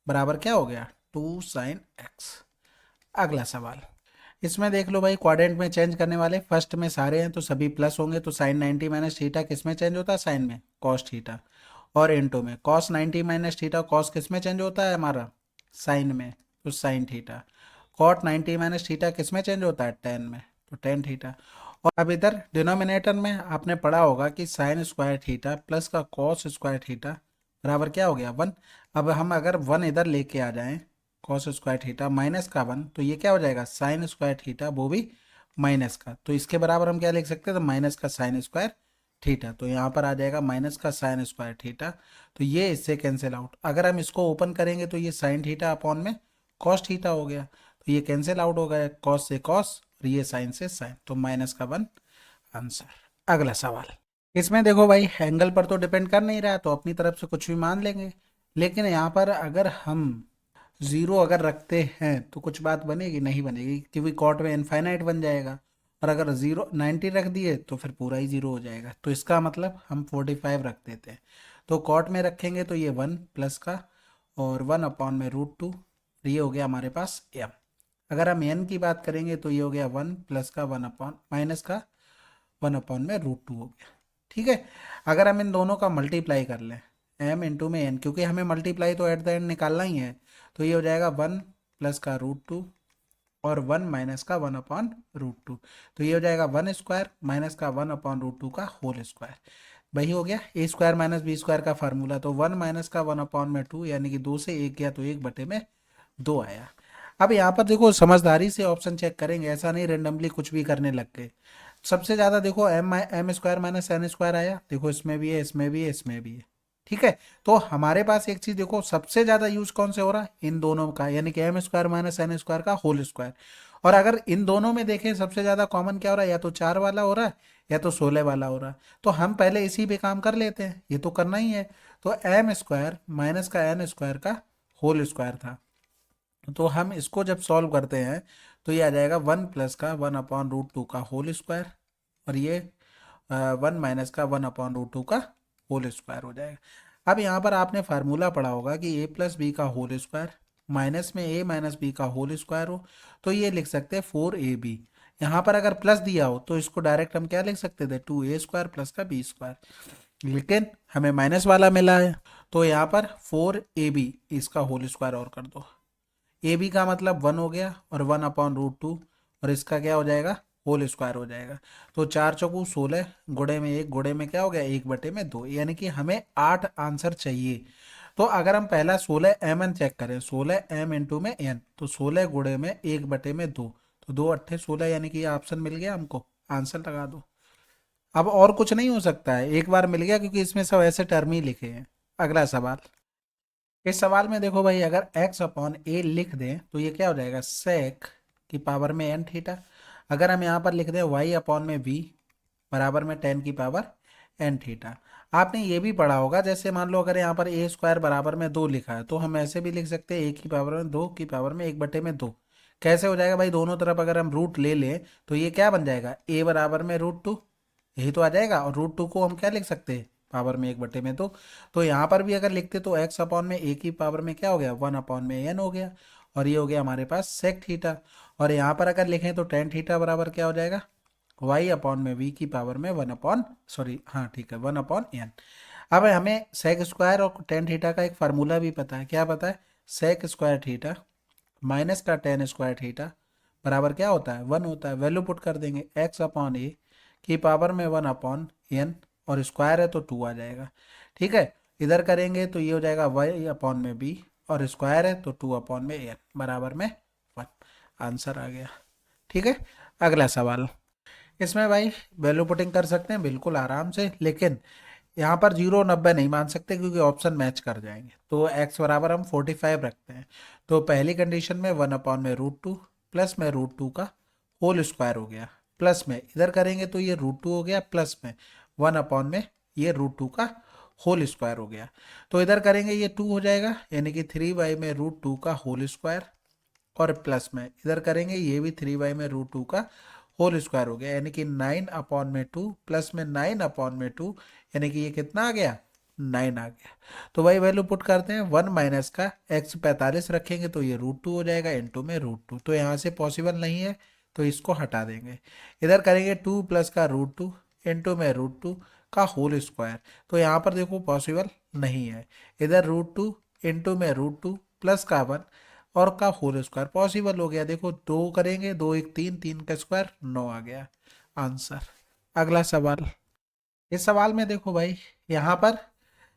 बराबर क्या हो गया, 2 sin x। अगला सवाल, इसमें देख लो भाई, क्वाड्रेंट में चेंज करने वाले फर्स्ट में सारे हैं तो सभी प्लस होंगे, तो साइन 90 माइनस थीटा किस में चेंज होता है, साइन में, कॉस थीटा। और इनटू में कॉस 90 माइनस थीटा, कॉस किस में चेंज होता है हमारा, साइन में, तो sine theta. Cot 90 minus theta किस में चेंज होता है, टेन में, तो टेन थीटा। और अब इधर डिनोमिनेटर में आपने पढ़ा होगा कि साइन स्क्वायर थीटा प्लस का कॉस स्क्वायर थीटा बराबर क्या हो गया, 1। अब हम अगर 1 इधर लेके आ जाएं, कॉस स्क्वायर थीटा माइनस का 1, तो ये क्या हो जाएगा, साइन स्क्वायर थीटा, वो भी माइनस का, तो इसके बराबर हम क्या लिख सकते हैं, तो माइनस का साइन स्क्वायर थीटा, तो यहाँ पर आ जाएगा माइनस का साइन स्क्वायर थीटा। तो ये इससे कैंसिल आउट, अगर हम इसको ओपन करेंगे तो ये साइन थीटा अपॉन में कॉस थीटा हो गया, तो ये कैंसिल आउट हो गया, कॉस से कॉस और ये साइन से साइन, तो माइनस का 1 आंसर। अगला सवाल, इसमें देखो भाई एंगल पर तो डिपेंड कर नहीं रहा, तो अपनी तरफ से कुछ भी मान लेंगे, लेकिन यहाँ पर अगर हम जीरो अगर रखते हैं तो कुछ बात बनेगी, नहीं बनेगी, क्योंकि कॉट में इनफाइनाइट बन जाएगा। और अगर 90 रख दिए तो फिर पूरा ही जीरो हो जाएगा, तो इसका मतलब हम 45 रख देते हैं। तो कॉट में रखेंगे तो ये 1 प्लस का और 1 अपॉन में √2, ये हो गया हमारे पास m। अगर हम n की बात करेंगे तो ये हो गया 1 प्लस का 1 अपॉन माइनस का 1 अपॉन में √2 हो गया। ठीक है, अगर हम इन दोनों का मल्टीप्लाई कर लें, m इंटू में n, क्योंकि हमें मल्टीप्लाई तो एट द एंड निकालना ही है, तो ये हो जाएगा 1 प्लस का √2 और 1 माइनस का 1 अपॉन √2, तो ये हो जाएगा 1 स्क्वायर माइनस का 1 अपॉन √2 का होल स्क्वायर। वही हो गया ए स्क्वायर माइनस बी स्क्वायर का फार्मूला, तो 1 माइनस का 1 अपॉन में 2, यानी कि 2 से 1 गया तो 1 बटे में 2 आया। अब यहाँ पर देखो समझदारी से ऑप्शन चेक करेंगे, ऐसा नहीं रेंडमली कुछ भी करने लग गए। सबसे ज़्यादा देखो M square minus N square आया, देखो इसमें भी है, इसमें भी है, इसमें भी है। ठीक है, तो हमारे पास एक चीज़ देखो, सबसे ज़्यादा यूज कौन से हो रहा है, इन दोनों का, यानी कि M square minus N square का होल स्क्वायर। और अगर इन दोनों में देखें सबसे ज़्यादा कॉमन क्या हो रहा है, या तो 4 वाला हो रहा है या तो 16 वाला हो रहा है, तो हम पहले इसी पे काम कर लेते हैं, ये तो करना ही है। तो एम स्क्वायर माइनस का एन स्क्वायर का होल स्क्वायर था, तो हम इसको जब सॉल्व करते हैं तो ये आ जाएगा 1 प्लस का 1 अपॉन √2 का होल स्क्वायर, और ये 1 माइनस का 1 अपॉन √2 का होल स्क्वायर हो जाएगा। अब यहाँ पर आपने फार्मूला पढ़ा होगा कि a प्लस बी का होल स्क्वायर माइनस में a माइनस बी का होल स्क्वायर हो, तो ये लिख सकते हैं 4ab। यहाँ पर अगर प्लस दिया हो तो इसको डायरेक्ट हम क्या लिख सकते थे, 2a स्क्वायर प्लस का b स्क्वायर, लेकिन हमें माइनस वाला मिला है, तो यहाँ पर 4ab इसका होल स्क्वायर और कर दो। ए बी का मतलब 1 हो गया और 1 अपॉन √2, और इसका क्या हो जाएगा, होल स्क्वायर हो जाएगा। तो 4 चौकू 16, गुणे में 1, गुणे में क्या हो गया, 1 बटे में 2, यानी कि हमें 8 आंसर चाहिए। तो अगर हम पहला 16 एम एन चेक करें, 16 एम इंटू में एन, तो 16 गुणे में 1 बटे में 2, तो 2 अट्ठे 16, यानी कि ये ऑप्शन मिल गया हमको, आंसर लगा दो। अब और कुछ नहीं हो सकता है, एक बार मिल गया, क्योंकि इसमें सब ऐसे टर्म ही लिखे हैं। अगला सवाल, इस सवाल में देखो भाई, अगर x अपॉन ए लिख दें तो ये क्या हो जाएगा, सेक की पावर में एन थीटा। अगर हम यहाँ पर लिख दें y अपॉन में v बराबर में टेन की पावर एन थीटा। आपने ये भी पढ़ा होगा, जैसे मान लो अगर यहाँ पर ए स्क्वायर बराबर में 2 लिखा है, तो हम ऐसे भी लिख सकते हैं a की पावर में 2 की पावर में 1 बटे में 2। कैसे हो जाएगा भाई, दोनों तरफ अगर हम रूट ले लें तो ये क्या बन जाएगा, a बराबर में √2, यही तो आ जाएगा, और √2 को हम क्या लिख सकते हैं, पावर में 1 बटे में 2। तो यहाँ पर भी अगर लिखते तो x अपॉन में a की पावर में क्या हो गया, 1 अपॉन में n हो गया, और ये हो गया हमारे पास सेक थीटा। और यहाँ पर अगर लिखें तो टेन थीटा बराबर क्या हो जाएगा, y अपॉन में v की पावर में 1 अपॉन, सॉरी हाँ ठीक है, 1 अपॉन n। अब हमें सेक स्क्वायर और टेन थीटा का एक फार्मूला भी पता है, क्या पता है, सेक स्क्वायर थीटा माइनस का टेन स्क्वायर थीटा बराबर क्या होता है, 1 होता है। वैल्यू पुट कर देंगे, x अपॉन ए की पावर में 1 अपॉन एन, और स्क्वायर है तो 2 आ जाएगा। ठीक है, इधर करेंगे तो ये हो जाएगा y अपॉन में b, और स्क्वायर है तो 2 अपॉन में एन बराबर में 1, आंसर आ गया। ठीक है, अगला सवाल, इसमें भाई वैल्यू पुटिंग कर सकते हैं बिल्कुल आराम से, लेकिन यहाँ पर 0 90 नहीं मान सकते, क्योंकि ऑप्शन मैच कर जाएंगे। तो x बराबर हम 45 रखते हैं, तो पहली कंडीशन में 1 अपॉन में √2 प्लस में √2 का होल स्क्वायर हो गया, प्लस में इधर करेंगे तो ये √2 हो गया, प्लस में 1 अपॉन में ये √2 का होल स्क्वायर हो गया। तो इधर करेंगे ये 2 हो जाएगा, यानी कि 3y में √2 का होल स्क्वायर, और प्लस में इधर करेंगे ये भी 3y में √2 का होल स्क्वायर हो गया, यानी कि 9/2 प्लस में 9/2, यानी कि ये कितना आ गया, 9 आ गया। तो वही वैल्यू पुट करते हैं, 1 माइनस का x 45 रखेंगे तो ये √2 हो जाएगा, इंटू में √2, तो यहाँ से पॉसिबल नहीं है तो इसको हटा देंगे। इधर करेंगे 2 प्लस का √2 इंटू में √2 का होल स्क्वायर, तो यहाँ पर देखो पॉसिबल नहीं है। इधर √2 इंटू में √2 प्लस का 1 और का होल स्क्वायर पॉसिबल हो गया। देखो दो करेंगे, 2 1 3, 3 का स्क्वायर 9 आ गया आंसर। अगला सवाल, इस सवाल में देखो भाई, यहाँ पर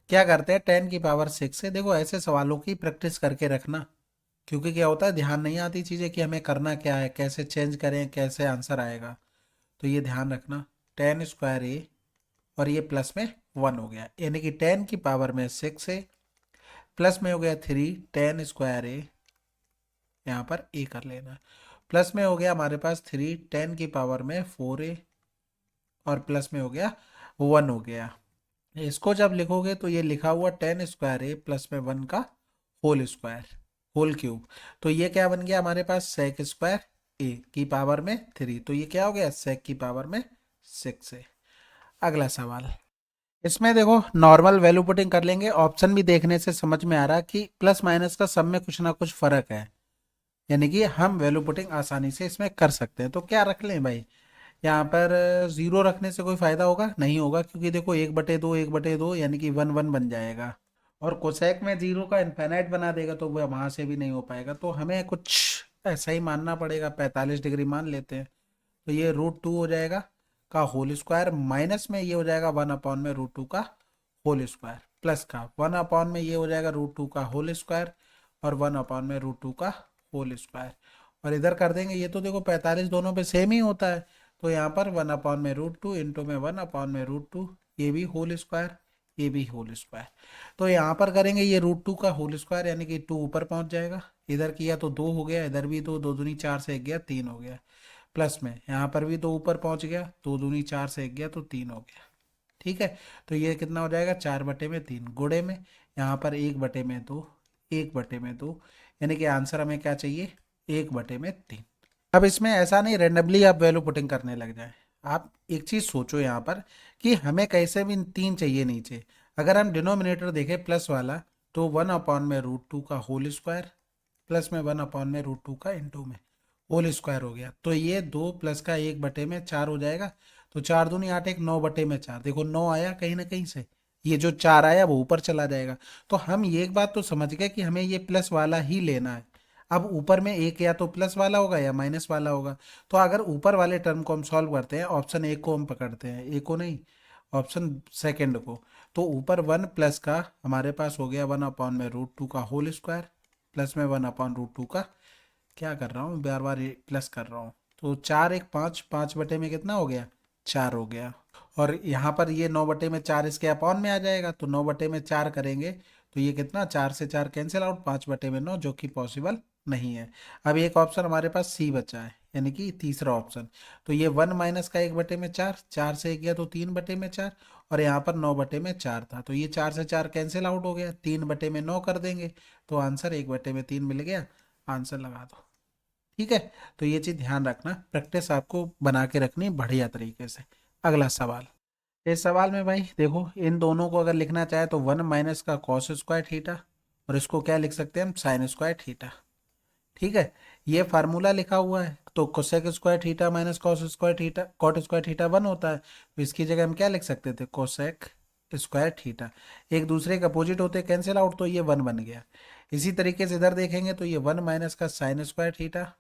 क्या करते हैं, 10⁶ से, देखो ऐसे सवालों की प्रैक्टिस करके रखना, क्योंकि क्या होता है ध्यान नहीं आती चीज़ें कि हमें करना क्या है, कैसे चेंज करें, कैसे आंसर आएगा, तो ये ध्यान रखना। 10² और ये प्लस में 1 हो गया, यानी कि 10⁶ है, प्लस में हो गया 3, 10², यहाँ पर ए कर लेना, प्लस में हो गया हमारे पास 3, 10⁴ और प्लस में हो गया 1 हो गया। इसको जब लिखोगे तो ये लिखा हुआ 10² प्लस में 1 का होल स्क्वायर, होल क्यूब, तो ये क्या बन गया हमारे पास, sec² तो ये क्या हो गया, sec⁻6 है। अगला सवाल, इसमें देखो नॉर्मल वैल्यू पुटिंग कर लेंगे, ऑप्शन भी देखने से समझ में आ रहा कि प्लस माइनस का सब में कुछ ना कुछ फर्क है, यानी कि हम वैल्यू पुटिंग आसानी से इसमें कर सकते हैं। तो क्या रख लें भाई, यहाँ पर 0 रखने से कोई फायदा होगा नहीं होगा, क्योंकि देखो 1/2 1/2 यानी कि 1 1 बन जाएगा, और कोसेक में 0 का इन्फिनाइट बना देगा तो वह वहां से भी नहीं हो पाएगा, तो हमें कुछ ऐसा ही मानना पड़ेगा, 45 डिग्री मान लेते हैं। तो ये √2 हो जाएगा का होल स्क्वायर, माइनस में ये हो जाएगा 1 में √2 का होल स्क्वायर, प्लस का 1 में ये हो जाएगा √2 का होल स्क्वायर और 1 में √2 का होल स्क्वायर, और इधर कर देंगे, ये तो देखो 45 दोनों पे सेम ही होता है, तो यहाँ पर 1 में √2 इंटू में 1 में √2, ये भी होल स्क्वायर, ये भी होल स्क्वायर। तो यहाँ पर करेंगे ये √2 का होल स्क्वायर, यानी कि 2 ऊपर पहुंच जाएगा, इधर किया तो 2 हो गया, इधर भी 2, 2 दूनी 4 से 1 गया 3 हो गया, प्लस में यहाँ पर भी 2 ऊपर पहुंच गया, 2 दूनी 4 से 1 गया तो 3 हो गया। ठीक है, तो ये कितना हो जाएगा, 4/3 गुणे में यहाँ पर 1/2, 1/2, यानी कि आंसर हमें क्या चाहिए, 1/3। अब इसमें ऐसा नहीं रैंडमली आप वैल्यू पुटिंग करने लग जाए, आप एक चीज सोचो यहाँ पर कि हमें कैसे भी 3 चाहिए नीचे। अगर हम डिनोमिनेटर देखें प्लस वाला, तो 1 में √2 का होल स्क्वायर प्लस में 1 में √2 का इंटू में होल स्क्वायर हो गया, तो ये 2 प्लस का 1/4 हो जाएगा, तो 4 दूनी 8, 1 9/4, देखो 9 आया कहीं ना कहीं से, ये जो 4 आया वो ऊपर चला जाएगा। तो हम ये एक बात तो समझ गए कि हमें ये प्लस वाला ही लेना है। अब ऊपर में एक या तो प्लस वाला होगा या माइनस वाला होगा, तो अगर ऊपर वाले टर्म को हम सॉल्व करते हैं, ऑप्शन ए को हम पकड़ते हैं, ए को नहीं, ऑप्शन सेकंड को, तो ऊपर 1 प्लस का हमारे पास हो गया 1 में √2 का होल स्क्वायर प्लस में 1/√2 का, क्या कर रहा हूँ बार बार प्लस कर रहा हूँ, तो 4 1 5, 5 में कितना हो गया, 4 हो गया, और यहाँ पर ये 9/4 इसके अपॉन में आ जाएगा, तो 9/4 करेंगे तो ये कितना, 4 से 4 कैंसिल आउट, 5/9, जो कि पॉसिबल नहीं है। अब एक ऑप्शन हमारे पास सी बचा है, यानी कि तीसरा ऑप्शन, तो ये 1 माइनस का 1/4, 4 से 1 गया तो 3/4, और यहाँ पर 9/4 था, तो ये 4 से 4 कैंसिल आउट हो गया, 3/9 कर देंगे, तो आंसर 1/3 मिल गया, आंसर लगा दो। ठीक है, तो ये चीज ध्यान रखना, प्रैक्टिस आपको बना के रखनी बढ़िया तरीके से। अगला सवाल, इस सवाल में भाई देखो, इन दोनों को अगर लिखना चाहे तो 1 माइनस का कॉस स्क्वायर थीटा, और इसको क्या लिख सकते हैं हम, साइन स्क्वायर थीटा। ठीक है, ये फार्मूला लिखा हुआ है, तो cosec square theta minus cos square theta, cot square theta 1 होता है, तो इसकी जगह हम क्या लिख सकते थे, कोसेक स्क्वायर थीटा, एक दूसरे के अपोजिट होते कैंसिल आउट, तो ये 1 बन गया। इसी तरीके से इधर देखेंगे तो ये 1 माइनस का साइन स्क्वायर थीटा,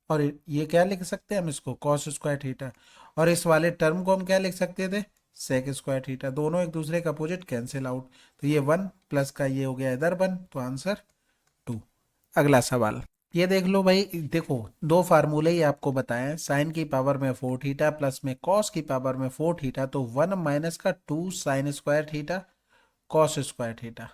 और ये क्या लिख सकते हैं हम, इसको कॉस स्क्वायर थीटा, और इस वाले टर्म को हम क्या लिख सकते थे, सेक स्क्वायर थीटा, दोनों एक दूसरे का अपोजिट कैंसिल आउट, तो ये 1 प्लस का ये हो गया इधर 1, तो आंसर 2। अगला सवाल, ये देख लो भाई, देखो दो फार्मूले ही आपको बताए हैं, साइन की पावर में 4 थीटा प्लस में कॉस की पावर में 4 थीटा, तो 1 माइनस का 2 sine square theta cos square theta.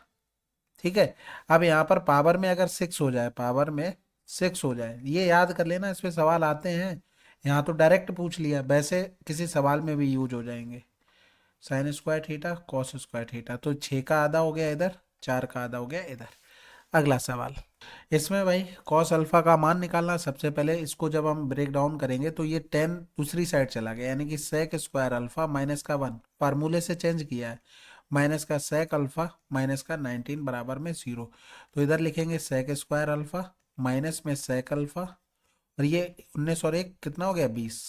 ठीक है, अब यहाँ पर पावर में अगर 6 हो जाए, पावर में 6 हो जाए, ये याद कर लेना, इस पे सवाल आते हैं, यहाँ तो डायरेक्ट पूछ लिया, वैसे किसी सवाल में भी यूज हो जाएंगे। Sine square theta cos square theta, तो 6 का आधा हो गया इधर, 4 का आधा हो गया इधर। अगला सवाल, इसमें भाई कॉस अल्फा का मान निकालना। सबसे पहले इसको जब हम ब्रेक डाउन करेंगे तो ये 10 दूसरी साइड चला गया, यानी कि सेक स्क्वायर अल्फा माइनस का 1, फार्मूले से चेंज किया है, माइनस का सेक अल्फा माइनस का 19 बराबर में 0। तो इधर लिखेंगे सेक स्क्वायर अल्फा माइनस में सेक अल्फा, और ये 19 और 1 कितना हो गया 20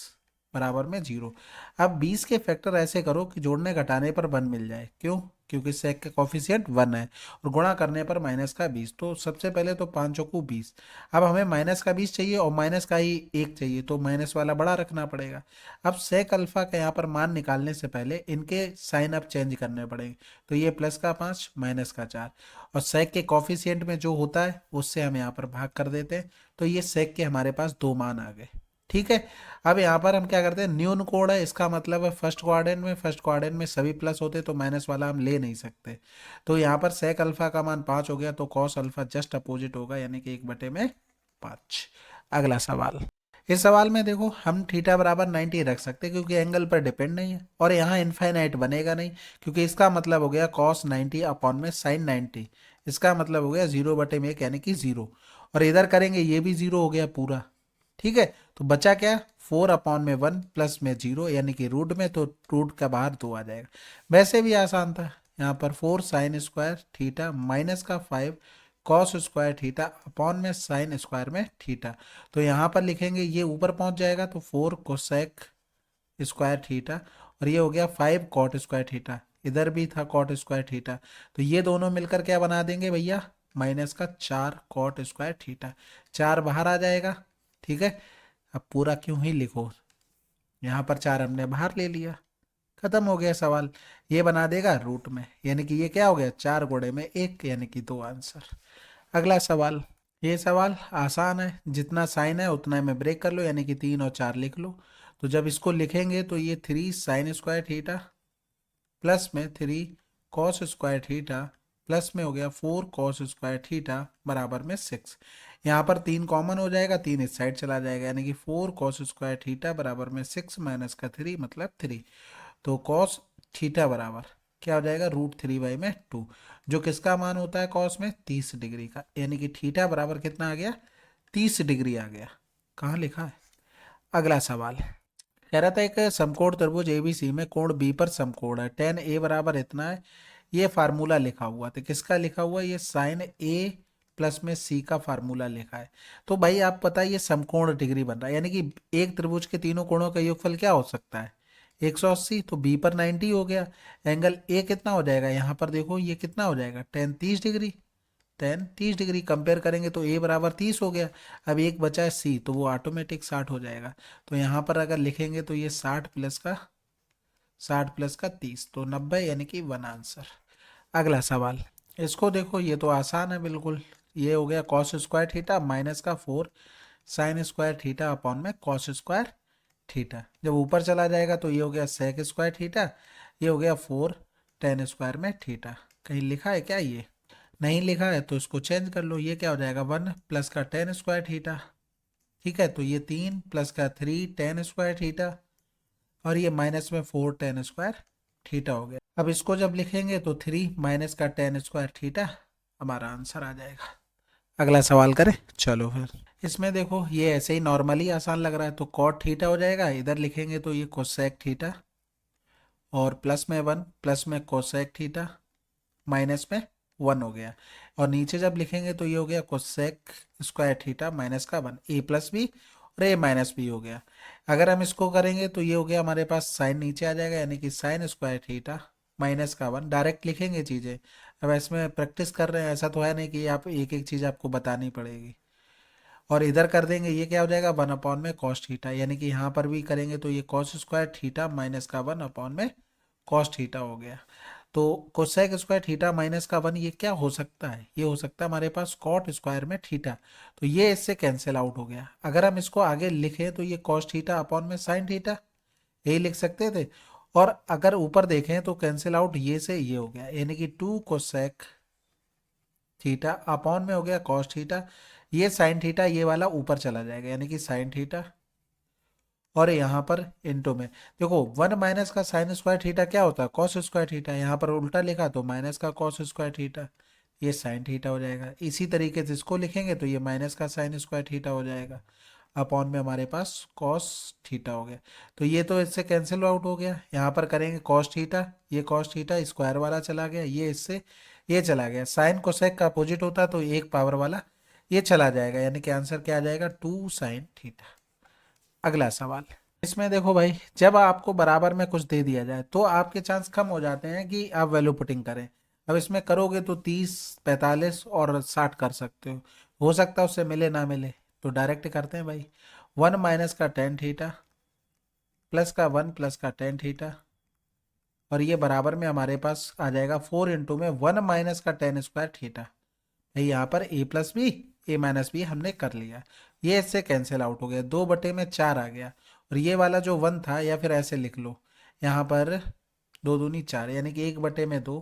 बराबर में 0। अब 20 के फैक्टर ऐसे करो कि जोड़ने घटाने पर 1 मिल जाए, क्यों? क्योंकि सेक का कॉफिशिएंट 1 है, और गुणा करने पर माइनस का 20। तो सबसे पहले तो 5 को 20, अब हमें माइनस का 20 चाहिए और माइनस का ही 1 चाहिए, तो माइनस वाला बड़ा रखना पड़ेगा। अब सेक अल्फा का यहाँ पर मान निकालने से पहले इनके साइन अब चेंज करने पड़ेंगे। तो ये प्लस का 5 माइनस का 4, और सेक के कॉफिशिएंट में जो होता है उससे हम यहाँ पर भाग कर देते हैं। तो ये सेक के हमारे पास दो मान आ गए। ठीक है, अब यहाँ पर हम क्या करते हैं, न्यून कोड है, इसका मतलब है फर्स्ट क्वाड्रेंट में सभी प्लस होते तो माइनस वाला हम ले नहीं सकते। तो यहाँ पर सेक अल्फा का मान 5 हो गया, तो कॉस अल्फा जस्ट अपोजिट होगा, यानी कि 1/5। अगला सवाल, इस सवाल में देखो हम थीटा बराबर 90 रख सकते हैं क्योंकि एंगल पर डिपेंड नहीं है, और यहाँ इनफाइनाइट बनेगा नहीं, क्योंकि इसका मतलब हो गया कॉस 90 अपॉन में साइन 90, इसका मतलब हो गया 0/1 यानी कि 0, और इधर करेंगे ये भी 0 हो गया पूरा। ठीक है, तो बचा क्या, 4/1 प्लस में 0 यानी कि रूट में, तो रूट का बाहर 2 आ जाएगा। वैसे भी आसान था, यहाँ पर 4 साइन स्क्वायर थीटा माइनस का 5 कॉस स्क्वायर थीटा अपॉन में साइन स्क्वायर में थीटा। तो यहाँ पर लिखेंगे ये ऊपर पहुंच जाएगा, तो 4 कोसेक स्क्वायर थीटा, और ये हो गया 5 कॉट स्क्वायर थीटा, इधर भी था कॉट स्क्वायर थीटा, तो ये दोनों मिलकर क्या बना देंगे भैया, माइनस का 4 कॉट स्क्वायर थीटा, 4 बाहर आ जाएगा। ठीक है, अब पूरा क्यों ही लिखो, यहाँ पर 4 हमने बाहर ले लिया, खत्म हो गया सवाल। ये बना देगा रूट में, यानी कि ये क्या हो गया 4 गुणे में 1 यानी कि 2 आंसर। अगला सवाल, ये सवाल आसान है, जितना साइन है उतना में ब्रेक कर लो, यानी कि 3 और 4 लिख लो। तो जब इसको लिखेंगे तो ये 3 साइन स्क्वायर थीटा प्लस में 3 कॉस स्क्वायर थीटा प्लस में हो गया 4 कॉस स्क्वायर थीटा बराबर में 6। यहाँ पर 3 कॉमन हो जाएगा, 3 इस साइड चला जाएगा, यानी कि 4 कॉस स्क्वायर थीटा बराबर में 6 माइनस का 3 मतलब 3। तो कॉस थीटा बराबर क्या हो जाएगा, √3/2, जो किसका मान होता है कॉस में, 30 डिग्री का, यानी कि थीटा बराबर कितना आ गया, 30 डिग्री आ गया। कहाँ लिखा है? अगला सवाल कह रहा था एक समकोण त्रिभुज एबीसी में कोण बी पर समकोण है, tan ए बराबर इतना है, ये फार्मूला लिखा हुआ, तो किसका लिखा हुआ है, ये साइन ए प्लस में सी का फार्मूला लिखा है। तो भाई आप पता है ये समकोण डिग्री बन रहा है, यानी कि एक त्रिभुज के तीनों कोणों का योगफल क्या हो सकता है, 180, तो बी पर 90 हो गया, एंगल ए कितना हो जाएगा, यहाँ पर देखो ये कितना हो जाएगा, tan 30 degree, tan 30 degree compare करेंगे तो ए बराबर 30 हो गया। अब एक बचा है सी, तो वो ऑटोमेटिक 60 हो जाएगा। तो यहाँ पर अगर लिखेंगे तो ये 60 प्लस का 30, तो 90 यानी कि 1 आंसर। अगला सवाल, इसको देखो ये तो आसान है बिल्कुल, ये हो गया कॉस स्क्वायर थीटा माइनस का 4 साइन स्क्वायर थीटा अपॉन में कॉस स्क्वायर थीटा, जब ऊपर चला जाएगा तो ये हो गया सेक स्क्वायर थीटा, ये हो गया 4 टेन स्क्वायर में थीटा। कहीं लिखा है क्या, ये नहीं लिखा है तो इसको चेंज कर लो, ये क्या हो जाएगा 1 प्लस का टेन स्क्वायर थीटा। ठीक है, तो ये 3 प्लस का 3 टेन स्क्वायर थीटा, और ये माइनस में 4 टेन स्क्वायर थीटा हो गया। अब इसको जब लिखेंगे तो 3 माइनस का टेन स्क्वायर थीटा हमारा आंसर आ जाएगा। अगला सवाल करें, चलो फिर। इसमें देखो ये ऐसे ही नॉर्मली आसान लग रहा है, तो कॉट थीटा हो जाएगा, इधर लिखेंगे तो ये कोसेक थीटा, और प्लस में 1 प्लस में कोसेक थीटा माइनस में 1 हो गया, और नीचे जब लिखेंगे तो ये हो गया कोसेक स्क्वायर थीटा माइनस का 1, ए प्लस बी और ए माइनस बी हो गया। अगर हम इसको करेंगे तो ये हो गया हमारे पास साइन नीचे आ जाएगा, यानी कि साइन स्क्वायर थीटा माइनस का 1, डायरेक्ट लिखेंगे चीज़ें। अब इसमें प्रैक्टिस कर रहे हैं, ऐसा तो है नहीं कि आप एक एक चीज़ आपको बतानी पड़ेगी। और इधर कर देंगे, ये क्या हो जाएगा 1 अपॉन में कॉस थीटा, यानी कि यहाँ पर भी करेंगे तो ये कॉस स्क्वायर थीटा माइनस का 1 अपॉन में कॉस थीटा हो गया। तो कोसेक स्क्वायर थीटा माइनस का 1 ये क्या हो सकता है, ये हो सकता है हमारे पास कॉट स्क्वायर में थीटा, तो ये इससे कैंसिल आउट हो गया। अगर हम इसको आगे लिखें तो ये कॉस थीटा अपॉन में साइन थीटा, यही लिख सकते थे। और अगर ऊपर देखें तो कैंसिल आउट ये से ये हो गया, यानी कि 2 कोसेक थीटा अपॉन में हो गया कॉस थीटा, ये साइन थीटा ये वाला ऊपर चला जाएगा, यानी कि साइन थीटा, और यहाँ पर इंटू में देखो 1 माइनस का साइन स्क्वायर थीटा क्या होता है, कॉस स्क्वायर थीटा, यहाँ पर उल्टा लिखा तो माइनस का कॉस स्क्वायर थीटा, ये साइन थीटा हो जाएगा। इसी तरीके से इसको लिखेंगे तो ये माइनस का साइन स्क्वायर थीटा हो जाएगा, अपॉन में हमारे पास कॉस थीटा हो गया। तो ये तो इससे कैंसिल आउट हो गया। यहाँ पर करेंगे कॉस थीटा, ये कॉस थीटा स्क्वायर वाला चला गया, ये इससे ये चला गया। साइन कोसेक का अपोजिट होता तो एक पावर वाला ये चला जाएगा, यानी कि आंसर क्या आ जाएगा 2 साइन थीटा। अगला सवाल, इसमें देखो भाई, जब आपको बराबर में कुछ दे दिया जाए तो आपके चांस कम हो जाते हैं कि आप वैल्यू पुटिंग करें। अब इसमें करोगे तो 30, 45 और 60 कर सकते हो सकता है उससे मिले ना मिले, तो डायरेक्ट करते हैं भाई। 1 माइनस का टेन थीटा प्लस का 1 प्लस का टेन थीटा, और ये बराबर में हमारे पास आ जाएगा 4 इंटू में 1 माइनस का टेन स्क्वायर थीटा। यहाँ पर ए plus B A minus B हमने कर लिया, ये इससे कैंसिल आउट हो गया, 2/4 आ गया। और ये वाला जो 1 था, या फिर ऐसे लिख लो, यहाँ पर 2 दूनी 4, यानी कि 1/2।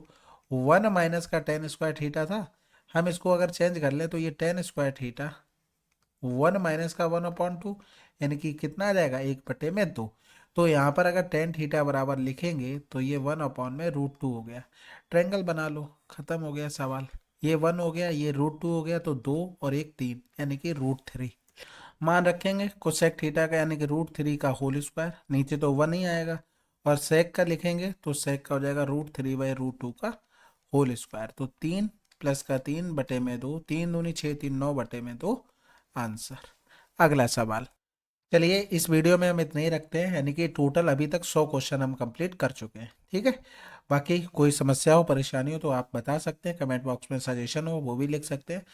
1 माइनस का टेन स्क्वायर थीटा था, हम इसको अगर चेंज कर लें तो ये टेन स्क्वायर थीटा 1 माइनस का 1/2, यानी कि कितना आ जाएगा 1/2। तो यहाँ पर अगर टेन थीटा बराबर लिखेंगे तो ये 1/√2 हो गया। ट्रायंगल बना लो, खत्म हो गया सवाल। ये 1 हो गया, ये √2 हो गया, तो 2 और 1 3, यानी कि √3 मान रखेंगे। कोसेक थीटा का यानी कि √3 का होल स्क्वायर, नीचे तो 1 ही आएगा। और सेक का लिखेंगे तो सेक का हो जाएगा √3/√2 का होल स्क्वायर। तो 3 प्लस का 3/2, 3 दूनी 6, 3 9/2 आंसर। अगला सवाल, चलिए इस वीडियो में हम इतने ही रखते हैं, यानी कि टोटल अभी तक 100 क्वेश्चन हम कंप्लीट कर चुके हैं, ठीक है। बाकी कोई समस्या हो परेशानी हो तो आप बता सकते हैं, कमेंट बॉक्स में सजेशन हो वो भी लिख सकते हैं।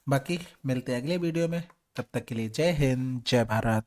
बाकी मिलते हैं अगले वीडियो में, तब तक के लिए जय हिंद जय भारत।